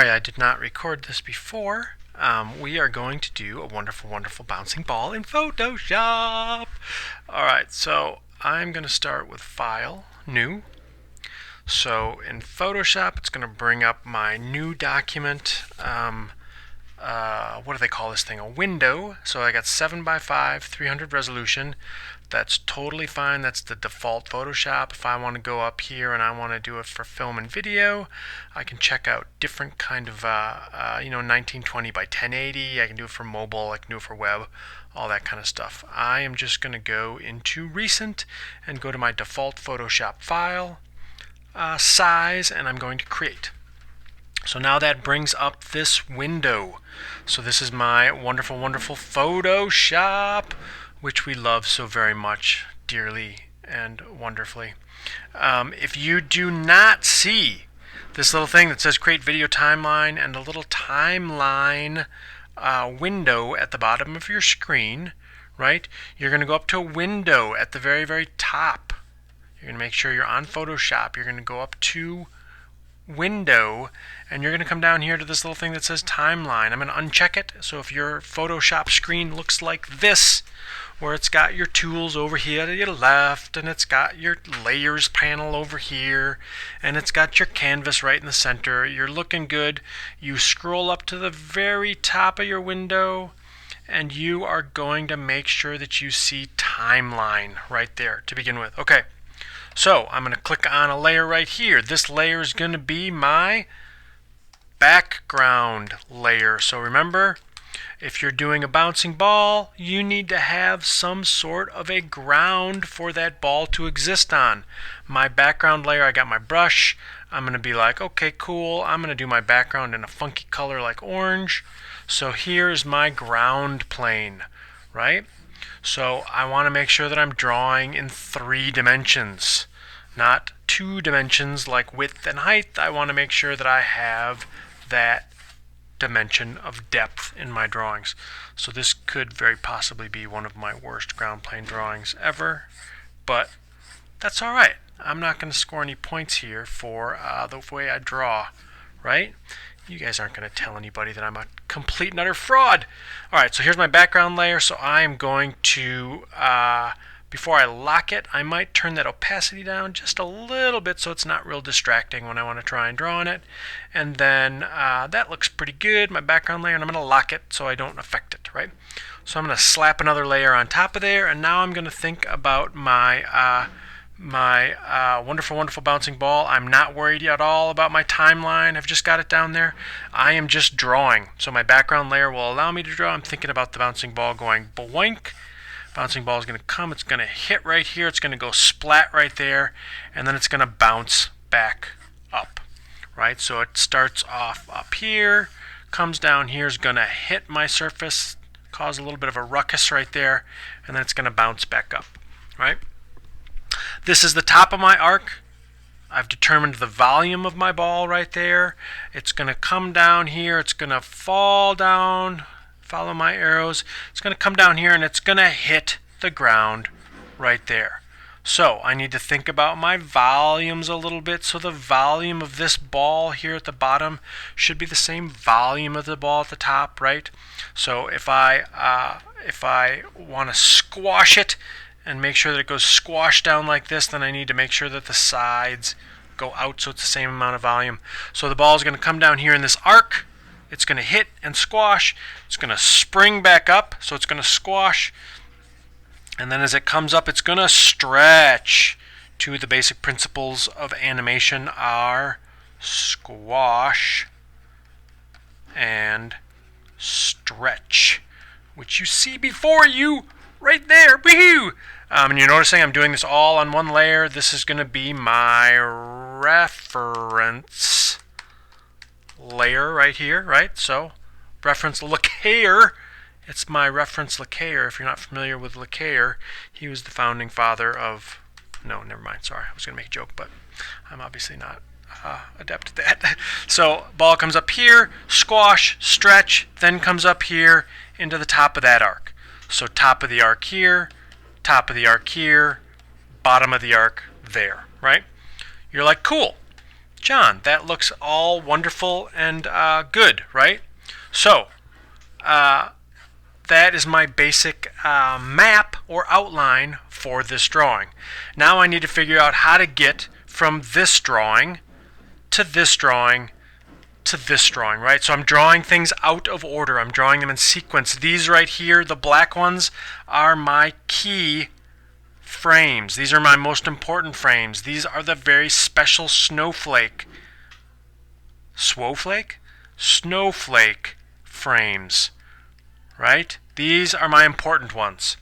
Sorry, I did not record this before. We are going to do a wonderful bouncing ball in Photoshop. Alright, so I'm going to start with File, New. So in Photoshop, it's going to bring up my new document. What do they call this thing? A window. So I got 7x5, 300 resolution. That's totally fine. That's the default Photoshop. If I want to go up here and I want to do it for film and video, I can check out different kind of 1920 by 1080. I can do it for mobile. I can do it for web, all that kind of stuff. I am just going to go into Recent and go to my default Photoshop file, size, and I'm going to create. So now that brings up this window. So this is my wonderful Photoshop, which we love so very much, dearly and wonderfully. If you do not see this little thing that says create video timeline and a little timeline window at the bottom of your screen, right, you're going to go up to a window at the very top. You're going to make sure you're on Photoshop. You're going to go up to window, and you're going to come down here to this little thing that says timeline. I'm going to uncheck it. So if your Photoshop screen looks like this, where it's got your tools over here to your left, and it's got your layers panel over here, and it's got your canvas right in the center, you're looking good. You scroll up to the very top of your window, and you are going to make sure that you see timeline right there to begin with. Okay. So I'm going to click on a layer right here. This layer is going to be my background layer. So remember, if you're doing a bouncing ball, you need to have some sort of a ground for that ball to exist on. My background layer, I got my brush. I'm going to be like, okay, cool. I'm going to do my background in a funky color like orange. So here's my ground plane, right? So I want to make sure that I'm drawing in 3 dimensions, not 2 dimensions like width and height. I want to make sure that I have that dimension of depth in my drawings. So this could very possibly be one of my worst ground plane drawings ever, but that's all right. I'm not going to score any points here for the way I draw, right? You guys aren't going to tell anybody that I'm a complete and utter fraud. All right, so here's my background layer. So I am going to, before I lock it, I might turn that opacity down just a little bit so it's not real distracting when I want to try and draw on it. And then that looks pretty good, my background layer, and I'm going to lock it so I don't affect it, right? So I'm going to slap another layer on top of there, and now I'm going to think about my wonderful bouncing ball. I'm not worried at all about my timeline. I've just got it down there. I am just drawing. So my background layer will allow me to draw. I'm thinking about the bouncing ball going boink. Bouncing ball is going to come. It's going to hit right here. It's going to go splat right there. And then it's going to bounce back up. Right? So it starts off up here, comes down here, is going to hit my surface, cause a little bit of a ruckus right there, and then it's going to bounce back up. Right? This is the top of my arc. I've determined the volume of my ball right there. It's going to come down here. It's going to fall down. Follow my arrows. It's going to come down here and it's going to hit the ground right there. So I need to think about my volumes a little bit. So the volume of this ball here at the bottom should be the same volume of the ball at the top, right? So if I want to squash it and make sure that it goes squash down like this, then I need to make sure that the sides go out so it's the same amount of volume. So the ball is going to come down here in this arc. It's going to hit and squash. It's going to spring back up, so it's going to squash. And then as it comes up, it's going to stretch. Two of the basic principles of animation are squash and stretch, which you see before you right there. Woohoo! And you're noticing I'm doing this all on one layer. This is going to be my reference layer right here, right? So reference Lecayer. It's my reference Lecayer. If you're not familiar with Lecayer, he was the founding father of... No, never mind. Sorry. I was going to make a joke, but I'm obviously not adept at that. So ball comes up here, squash, stretch, then comes up here into the top of that arc. So top of the arc here, top of the arc here, bottom of the arc there, right? You're like, cool. John, that looks all wonderful and good, right? So, that is my basic map or outline for this drawing. Now I need to figure out how to get from this drawing to this drawing to this drawing, right? So I'm drawing things out of order. I'm drawing them in sequence. These right here, the black ones, are my key frames. These are my most important frames. These are the very special snowflake frames, right? These are my important ones.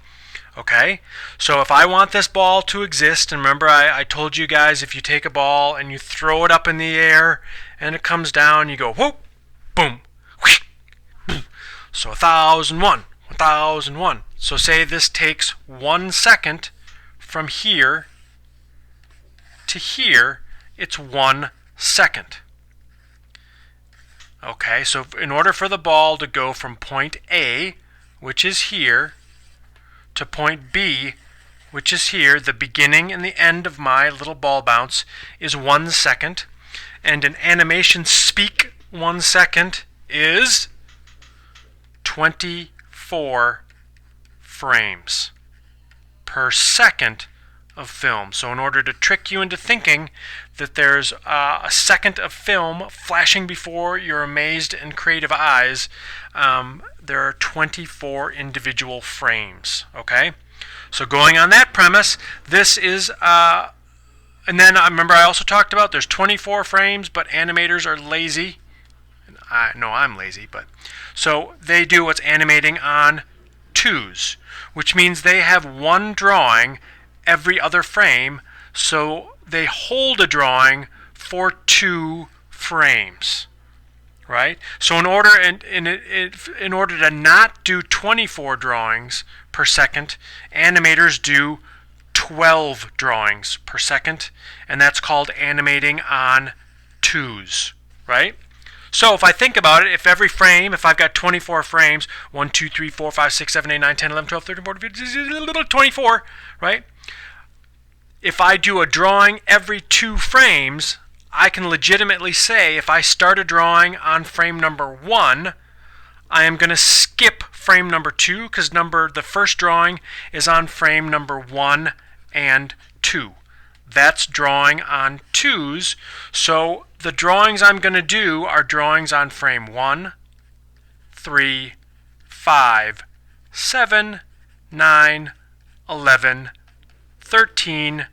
Okay, so if I want this ball to exist, and remember I told you guys, if you take a ball and you throw it up in the air and it comes down, you go whoop, boom, whoosh, boom. So 1001, 1001. So say this takes 1 second from here to here, it's 1 second. Okay, so in order for the ball to go from point A, which is here, to point B, which is here, the beginning and the end of my little ball bounce is 1 second. And in animation speak, 1 second is 24 frames per second of film. So in order to trick you into thinking that there's a second of film flashing before your amazed and creative eyes, there are 24 individual frames. Okay, so going on that premise, this is and then remember I also talked about there's 24 frames, but animators are lazy. I'm lazy, but so they do what's animating on twos, which means they have one drawing every other frame, so they hold a drawing for 2 frames, right? So in order to not do 24 drawings per second, animators do 12 drawings per second, and that's called animating on twos, right? So if I think about it, if every frame, if I've got 24 frames, 1, 2, 3, 4, 5, 6, 7, 8, 9, 10, 11, 12, 13, 14, 15, 24, right? If I do a drawing every 2 frames, I can legitimately say if I start a drawing on frame number 1, I am going to skip frame number 2 because the first drawing is on frame number 1 and 2. That's drawing on twos. So the drawings I'm going to do are drawings on frame 1, 3, 5, 7, 9, 11, 13,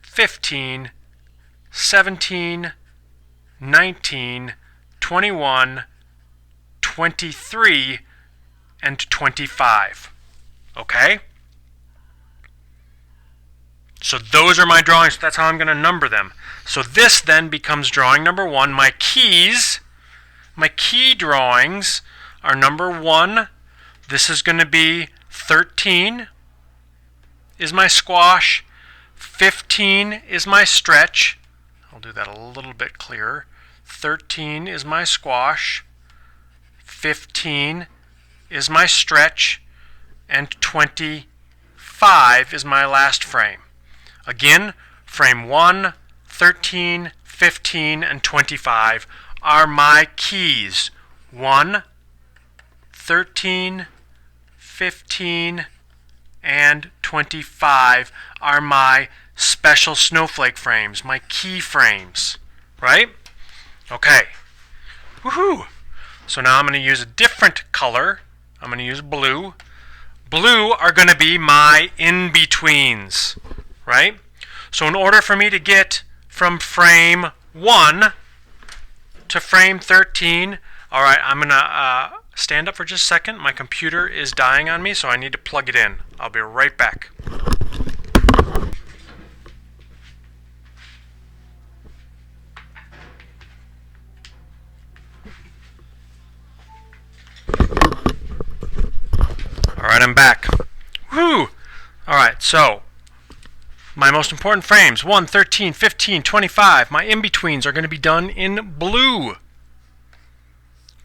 15, 17, 19, 21, 23, and 25. Okay? So those are my drawings. That's how I'm going to number them. So this then becomes drawing number 1. My key drawings are number 1. This is going to be 13 is my squash. 15 is my stretch. I'll do that a little bit clearer. 13 is my squash. 15 is my stretch. And 25 is my last frame. Again, frame 1, 13, 15, and 25 are my keys. 1, 13, 15, and 25 are my special snowflake frames, my key frames, right? Okay. Woohoo! So now I'm going to use a different color. I'm going to use blue. Blue are going to be my in-betweens, right? So in order for me to get from frame 1 to frame 13, all right, I'm going to stand up for just a second. My computer is dying on me, so I need to plug it in. I'll be right back. All right, I'm back. Woo! All right, so my most important frames, 1, 13, 15, 25. My in-betweens are going to be done in blue.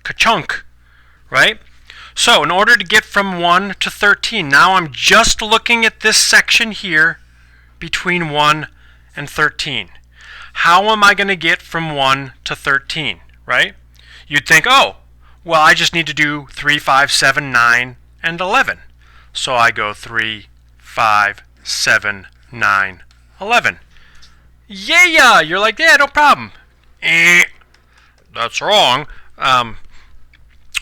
Ka-chunk, right? So in order to get from 1 to 13, now I'm just looking at this section here between 1 and 13. how am I going to get from 1 to 13, right? You'd think, oh, well, I just need to do 3, 5, 7, 9, and 11. So I go 3, 5, 7, 9, 11. Yeah, you're like, yeah, no problem. That's wrong.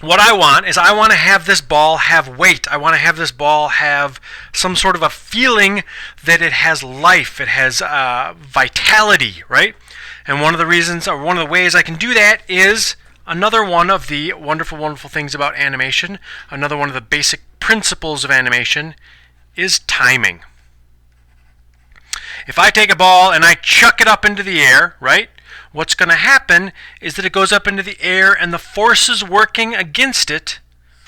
What I want is I want to have this ball have weight. I want to have this ball have some sort of a feeling that it has life, it has vitality, right? And one of the reasons, or one of the ways I can do that is another one of the wonderful, wonderful things about animation, another one of the basic principles of animation is timing. If I take a ball and I chuck it up into the air, right? What's going to happen is that it goes up into the air and the forces working against it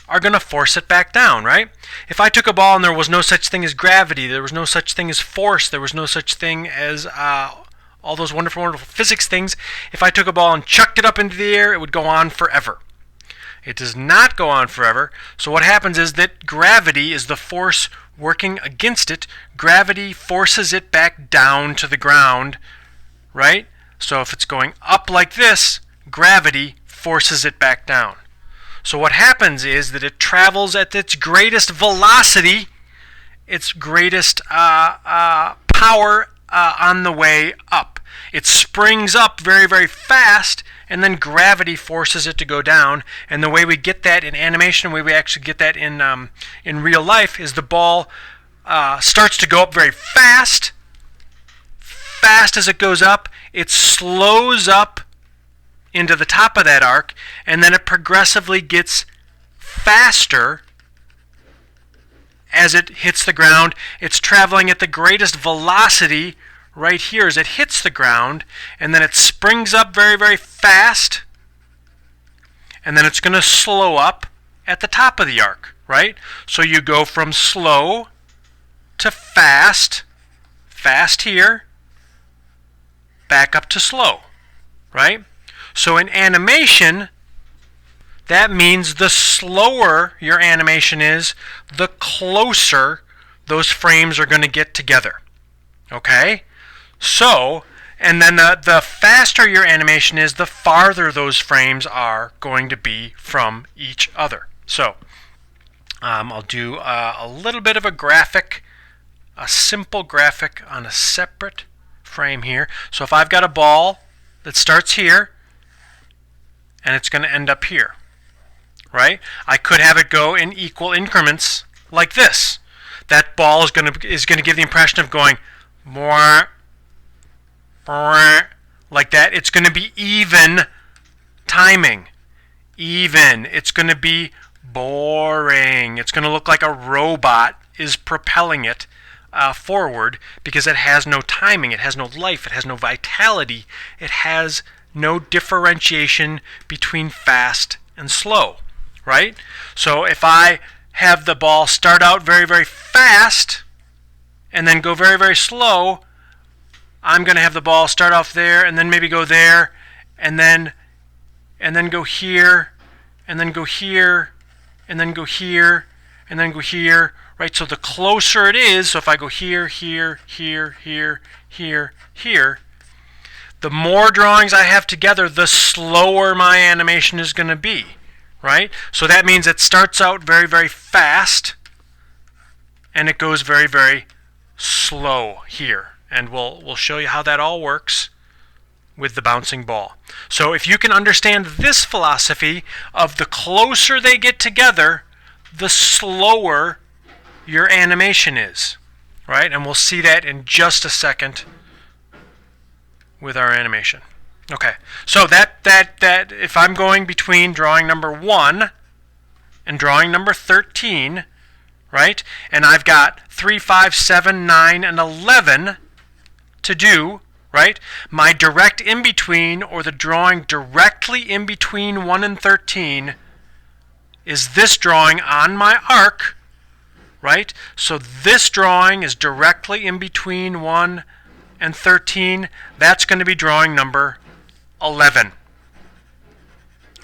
are going to force it back down, right? If I took a ball and there was no such thing as gravity, there was no such thing as force, there was no such thing as all those wonderful, wonderful physics things, if I took a ball and chucked it up into the air, it would go on forever. It does not go on forever. So what happens is that gravity is the force working against it. Gravity forces it back down to the ground, right? So if it's going up like this, gravity forces it back down. So what happens is that it travels at its greatest velocity, its greatest power on the way up. It springs up very, very fast, and then gravity forces it to go down. And the way we get that in animation, the way we actually get that in real life, is the ball starts to go up very fast. Fast as it goes up, it slows up into the top of that arc, and then it progressively gets faster as it hits the ground. It's traveling at the greatest velocity right here as it hits the ground, and then it springs up very, very fast, and then it's going to slow up at the top of the arc, right? So you go from slow to fast, fast here, back up to slow, right? So in animation, that means the slower your animation is, the closer those frames are going to get together, okay? So, and then the faster your animation is, the farther those frames are going to be from each other. So, I'll do a little bit of a graphic, a simple graphic on a separate frame here. So if I've got a ball that starts here and it's going to end up here, right? I could have it go in equal increments like this. That ball is going to give the impression of going more like that. It's going to be even timing. Even. It's going to be boring. It's going to look like a robot is propelling it forward because it has no timing, it has no life, it has no vitality, it has no differentiation between fast and slow, right? So if I have the ball start out very, very fast and then go very, very slow, I'm going to have the ball start off there and then maybe go there and then go here and then go here and then go here and then go here, right? So the closer it is, so if I go here, here, here, here, here, here, the more drawings I have together, the slower my animation is going to be, right? So that means it starts out very, very fast, and it goes very, very slow here. And we'll show you how that all works with the bouncing ball. So if you can understand this philosophy of the closer they get together, the slower your animation is, right? And we'll see that in just a second with our animation. Okay, so that if I'm going between drawing number 1 and drawing number 13, right? And I've got 3, 5, 7, 9, and 11 to do, right? My direct in between, or the drawing directly in between 1 and 13, is this drawing on my arc, right? So this drawing is directly in between 1 and 13. That's going to be drawing number 11.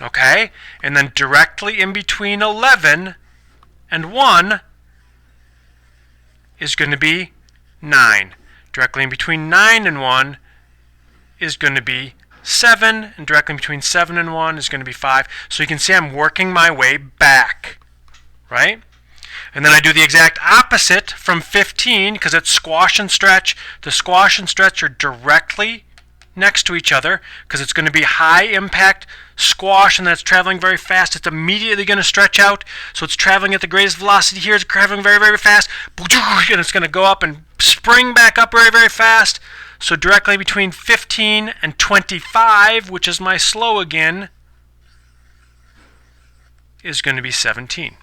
Okay? And then directly in between 11 and 1 is going to be 9. Directly in between 9 and 1 is going to be 7, and directly between 7 and 1 is going to be 5. So you can see I'm working my way back, right? And then I do the exact opposite from 15, because it's squash and stretch. The squash and stretch are directly next to each other, because it's going to be high impact squash, and then it's traveling very fast. It's immediately going to stretch out, so it's traveling at the greatest velocity here. It's traveling very, very fast, and it's going to go up and spring back up very, very fast. So directly between 15 and 25, which is my slow again, is going to be 17.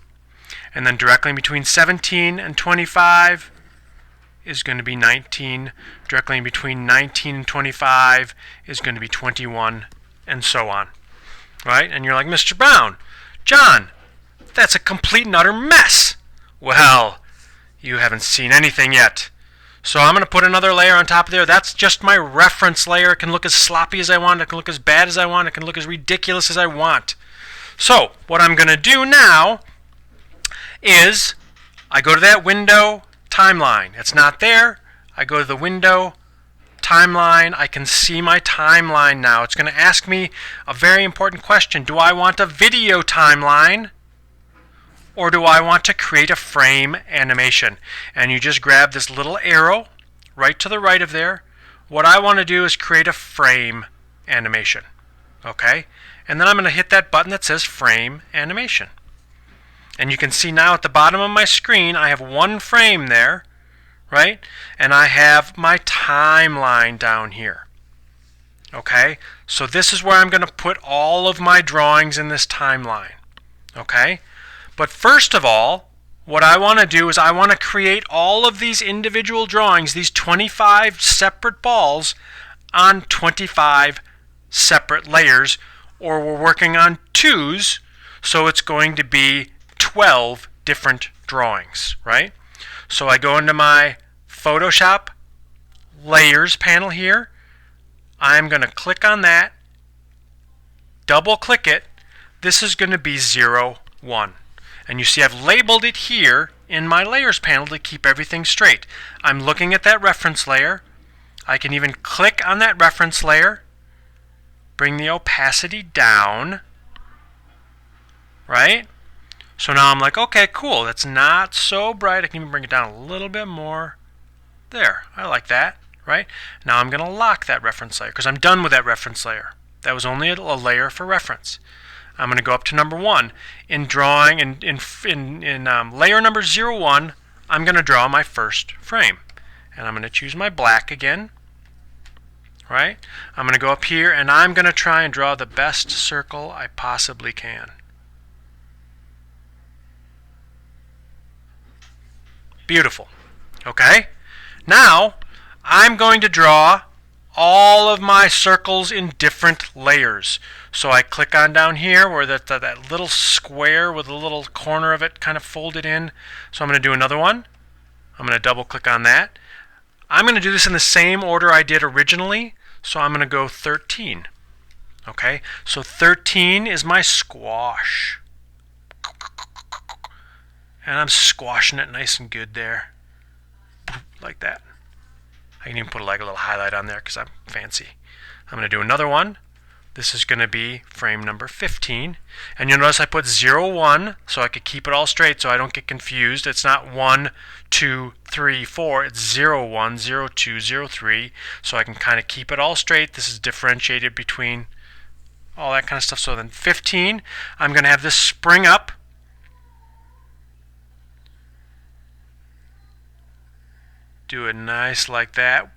And then directly between 17 and 25 is going to be 19. Directly in between 19 and 25 is going to be 21, and so on. Right? And you're like, Mr. Brown, John, that's a complete and utter mess. Well, you haven't seen anything yet. So I'm going to put another layer on top of there. That's just my reference layer. It can look as sloppy as I want. It can look as bad as I want. It can look as ridiculous as I want. So what I'm going to do now is I go to that window, timeline. It's not there. I go to the window, timeline. I can see my timeline now. It's going to ask me a very important question. Do I want a video timeline, or do I want to create a frame animation? And you just grab this little arrow right to the right of there. What I want to do is create a frame animation. Okay? And then I'm going to hit that button that says frame animation. And you can see now at the bottom of my screen, I have one frame there, right? And I have my timeline down here. Okay? So this is where I'm going to put all of my drawings in this timeline. Okay? But first of all, what I want to do is I want to create all of these individual drawings, these 25 separate balls, on 25 separate layers, or we're working on 2s, so it's going to be 12 different drawings, right? So I go into my Photoshop Layers panel here. I'm going to click on that, double click it. This is going to be 0, 1. And you see I've labeled it here in my Layers panel to keep everything straight. I'm looking at that reference layer. I can even click on that reference layer, bring the opacity down, right? So now I'm like, okay, cool, that's not so bright. I can even bring it down a little bit more. There, I like that, right? Now I'm going to lock that reference layer because I'm done with that reference layer. That was only a layer for reference. I'm going to go up to number 1. In drawing, in layer number 01, I'm going to draw my first frame. And I'm going to choose my black again, right? I'm going to go up here and I'm going to try and draw the best circle I possibly can. Beautiful. Okay? Now, I'm going to draw all of my circles in different layers. So I click on down here where that little square with a little corner of it kind of folded in. So I'm going to do another one. I'm going to double click on that. I'm going to do this in the same order I did originally. So I'm going to go 13. Okay? So 13 is my squash. And I'm squashing it nice and good there. Like that. I can even put like a little highlight on there because I'm fancy. I'm going to do another one. This is going to be frame number 15. And you'll notice I put 0, 1 so I could keep it all straight so I don't get confused. It's not 1, 2, 3, 4. It's 0, 1, 0, 2, 0, 3. So I can kind of keep it all straight. This is differentiated between all that kind of stuff. So then 15, I'm going to have this spring up. Do it nice like that.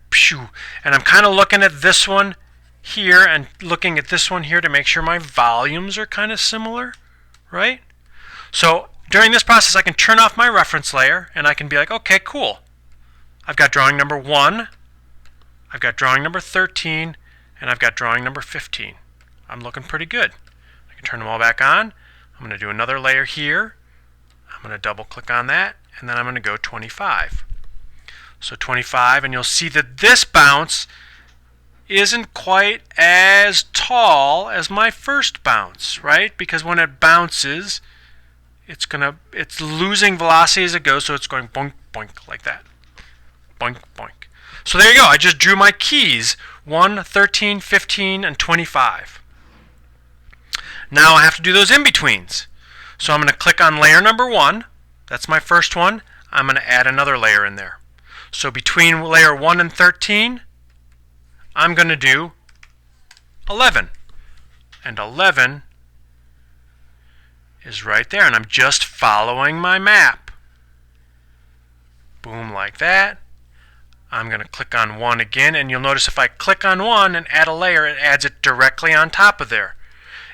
And I'm kind of looking at this one here and looking at this one here to make sure my volumes are kind of similar, right? So during this process, I can turn off my reference layer and I can be like, okay, cool. I've got drawing number 1, I've got drawing number 13, and I've got drawing number 15. I'm looking pretty good. I can turn them all back on. I'm going to do another layer here. I'm going to double click on that, and then I'm going to go 25. So 25, and you'll see that this bounce isn't quite as tall as my first bounce, right? Because when it bounces, it's losing velocity as it goes, so it's going boink, boink like that. Boink, boink. So there you go. I just drew my keys, 1, 13, 15, and 25. Now I have to do those in-betweens. So I'm going to click on layer number 1. That's my first one. I'm going to add another layer in there. So between layer 1 and 13, I'm going to do 11. And 11 is right there. And I'm just following my map. Boom, like that. I'm going to click on 1 again. And you'll notice if I click on 1 and add a layer, it adds it directly on top of there.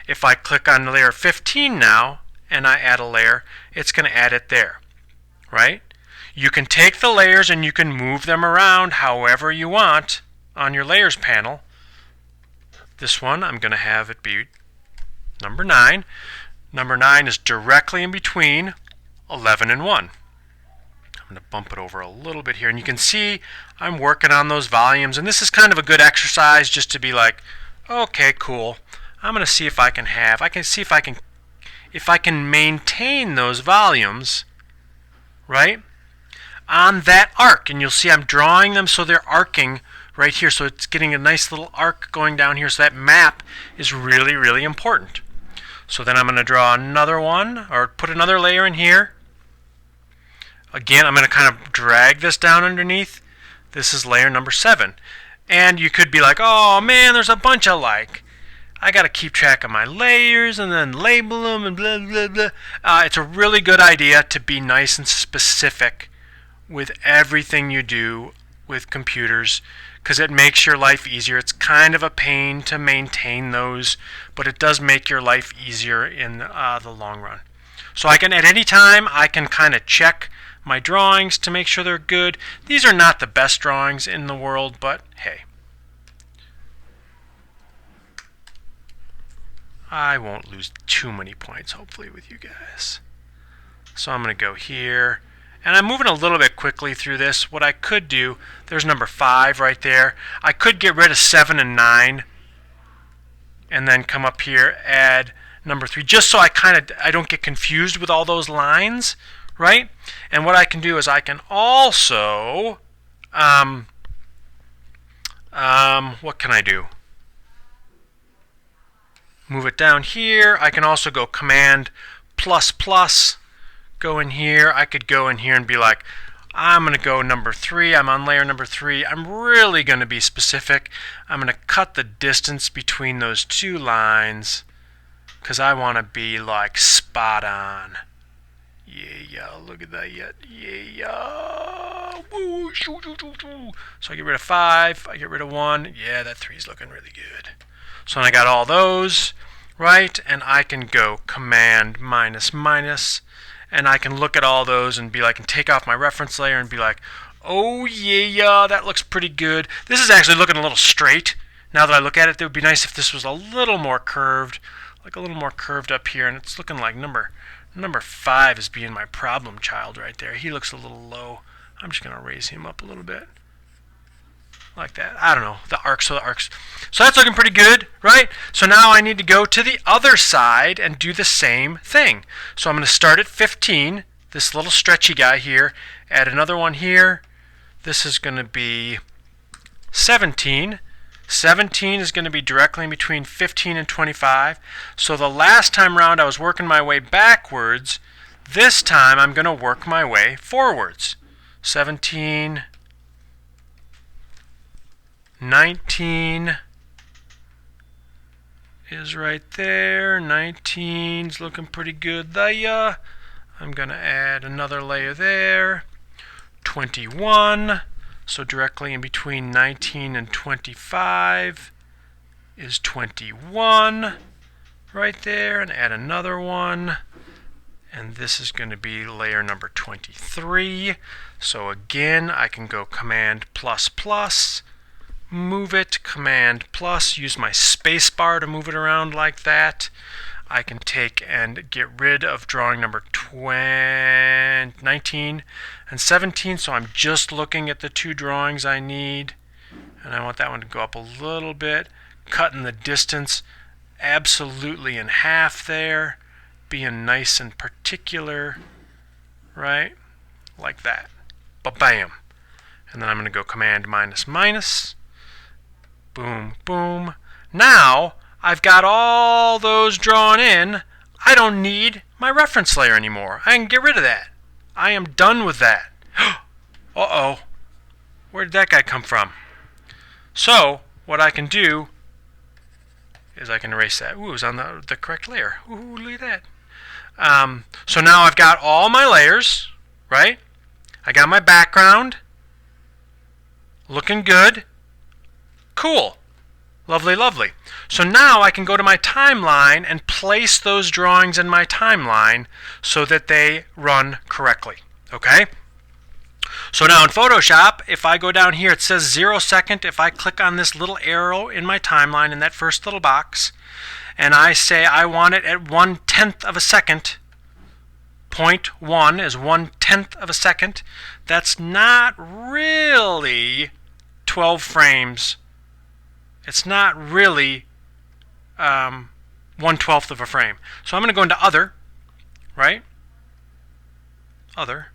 If I click on layer 15 now, and I add a layer, it's going to add it there, right? You can take the layers and you can move them around however you want on your layers panel. This one, I'm going to have it be number 9. Number 9 is directly in between 11 and 1. I'm going to bump it over a little bit here, and you can see I'm working on those volumes, and this is kind of a good exercise just to be like, okay, cool. I'm going to see if I can maintain those volumes, right, on that arc. And you'll see I'm drawing them so they're arcing right here. So it's getting a nice little arc going down here. So that map is really, really important. So then I'm going to draw another one, or put another layer in here. Again, I'm going to kind of drag this down underneath. This is layer number 7. And you could be like, oh man, there's a bunch of I got to keep track of my layers and then label them and blah, blah, blah. It's a really good idea to be nice and specific with everything you do with computers, because it makes your life easier. It's kind of a pain to maintain those, but it does make your life easier in the long run. So I can, at any time, I can kind of check my drawings to make sure they're good. These are not the best drawings in the world, but hey. I won't lose too many points, hopefully, with you guys. So I'm going to go here. And I'm moving a little bit quickly through this. What I could do, there's number 5 right there. I could get rid of 7 and 9. And then come up here, add number 3. Just so I don't get confused with all those lines, right? And what I can do is I can also, what can I do? Move it down here. I can also go Command ++, go in here. I could go in here and be like, I'm going to go number 3. I'm on layer number 3. I'm really going to be specific. I'm going to cut the distance between those two lines because I want to be like spot on. Yeah, look at that yet. Yeah. Woo, shoo, shoo, shoo, shoo. So I get rid of 5. I get rid of 1. Yeah, that 3 is looking really good. So I got all those, right? And I can go Command -, and I can look at all those and be like, and take off my reference layer and be like, oh yeah, that looks pretty good. This is actually looking a little straight. Now that I look at it, it would be nice if this was a little more curved, like a little more curved up here, and it's looking like number 5 is being my problem child right there. He looks a little low. I'm just going to raise him up a little bit. Like that. I don't know. The arcs. So that's looking pretty good, right? So now I need to go to the other side and do the same thing. So I'm going to start at 15, this little stretchy guy here, add another one here. This is going to be 17. 17 is going to be directly in between 15 and 25. So the last time around I was working my way backwards. This time I'm going to work my way forwards. 17, 19 is right there. 19's looking pretty good there. I'm going to add another layer there. 21, so directly in between 19 and 25 is 21 right there, and add another one. And this is going to be layer number 23. So again, I can go Command ++, move it, Command +, use my space bar to move it around like that. I can take and get rid of drawing number 19 and 17, so I'm just looking at the two drawings I need, and I want that one to go up a little bit, cutting the distance absolutely in half there, being nice and particular, right, like that. Ba-bam. and then I'm going to go Command minus minus. Boom, boom. Now I've got all those drawn in. I don't need my reference layer anymore. I can get rid of that. I am done with that. Uh-oh. Where did that guy come from? So what I can do is I can erase that. Ooh, it was on the correct layer. Ooh, look at that. So now I've got all my layers, right? I got my background. Looking good. Cool. Lovely, lovely. So now I can go to my timeline and place those drawings in my timeline so that they run correctly. Okay? So now in Photoshop, if I go down here, it says 0 second. If I click on this little arrow in my timeline in that first little box, and I say I want it at 1/10 of a second, 0.1 is 1/10 of a second, that's not really 12 frames. It's not really 1/12 of a frame. So I'm going to go into Other, right? Other.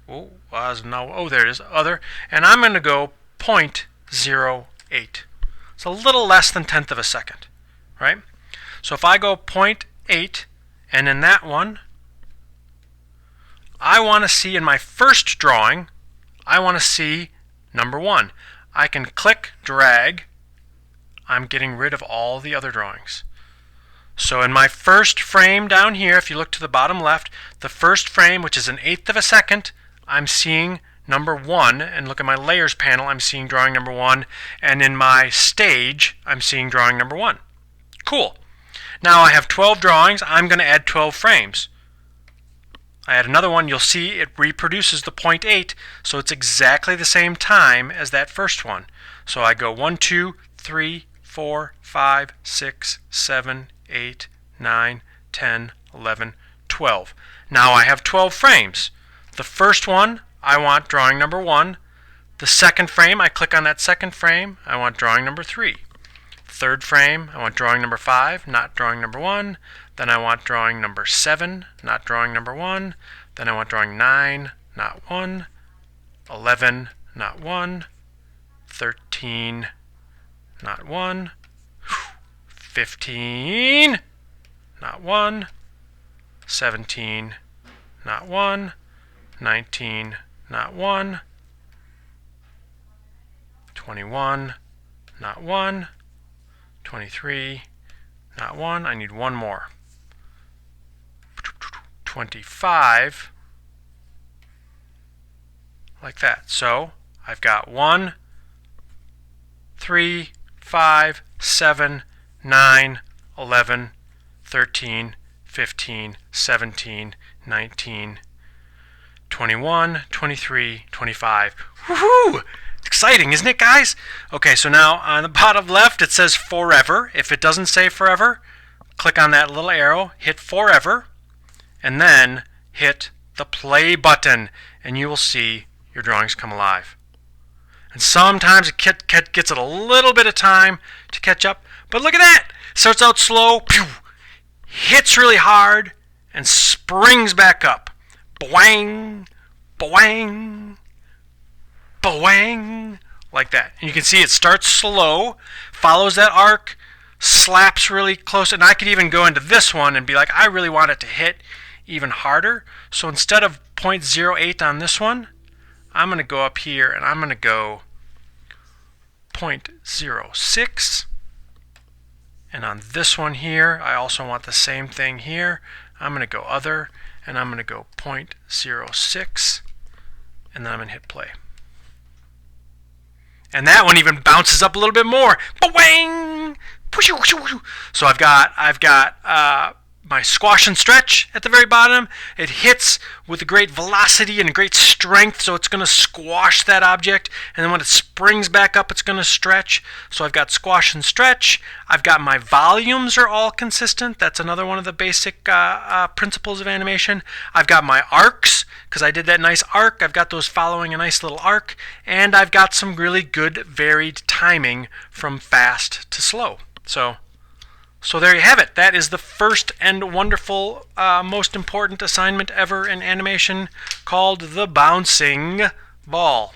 Oh, there it is, Other. And I'm going to go 0.08. It's a little less than 1/10 of a second, right? So if I go 0.8, and in that one, I want to see in my first drawing, I want to see number 1. I can click, drag. I'm getting rid of all the other drawings. So in my first frame down here, if you look to the bottom left, the first frame, which is 1/8 of a second, I'm seeing number 1, and look at my layers panel, I'm seeing drawing number 1, and in my stage, I'm seeing drawing number 1. Cool. Now I have 12 drawings, I'm going to add 12 frames. I add another one, you'll see it reproduces the 0.8, so it's exactly the same time as that first one. So I go 1, 2, 3, 4, 5, 6, 7, 8, 9, 10, 11, 12. Now I have 12 frames. The first one, I want drawing number 1. The second frame, I click on that second frame, I want drawing number 3. Third frame, I want drawing number 5, not drawing number 1. Then I want drawing number 7, not drawing number 1. Then I want drawing 9, not 1. 11, not 1. 13, not 1. 15, not 1. 17, not 1. 19, not 1. 21, not 1. 23, not 1. I need one more. 25, like that. So I've got 1, 3, 5, 7, 9, 11, 13, 15, 17, 19, 21, 23, 25. Woohoo! Exciting, isn't it, guys? Okay, so now on the bottom left it says forever. If it doesn't say forever, click on that little arrow, hit forever, and then hit the play button, and you will see your drawings come alive. And sometimes it gets a little bit of time to catch up, but look at that! Starts out slow, pew, hits really hard, and springs back up. Boing, boing, boing, like that. And you can see it starts slow, follows that arc, slaps really close, and I could even go into this one and be like, I really want it to hit even harder. So instead of 0.08 on this one, I'm going to go up here and I'm going to go 0.06. And on this one here, I also want the same thing here. I'm going to go Other, and I'm going to go 0.06, and then I'm going to hit play. And that one even bounces up a little bit more. Boing! So I've got my squash and stretch at the very bottom. It hits with a great velocity and great strength, so it's going to squash that object. And then when it springs back up, it's going to stretch. So I've got squash and stretch. I've got my volumes are all consistent. That's another one of the basic principles of animation. I've got my arcs, because I did that nice arc. I've got those following a nice little arc. And I've got some really good varied timing from fast to slow. So So there you have it. That is the first and wonderful, most important assignment ever in animation, called the bouncing ball.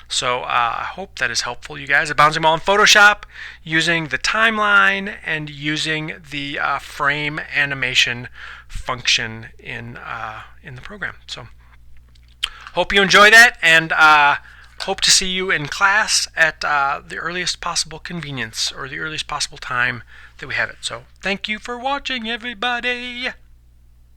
So I hope that is helpful, you guys. A bouncing ball in Photoshop, using the timeline and using the frame animation function in the program. So hope you enjoy that, and hope to see you in class at the earliest possible convenience, or the earliest possible time that we have it. So thank you for watching, everybody.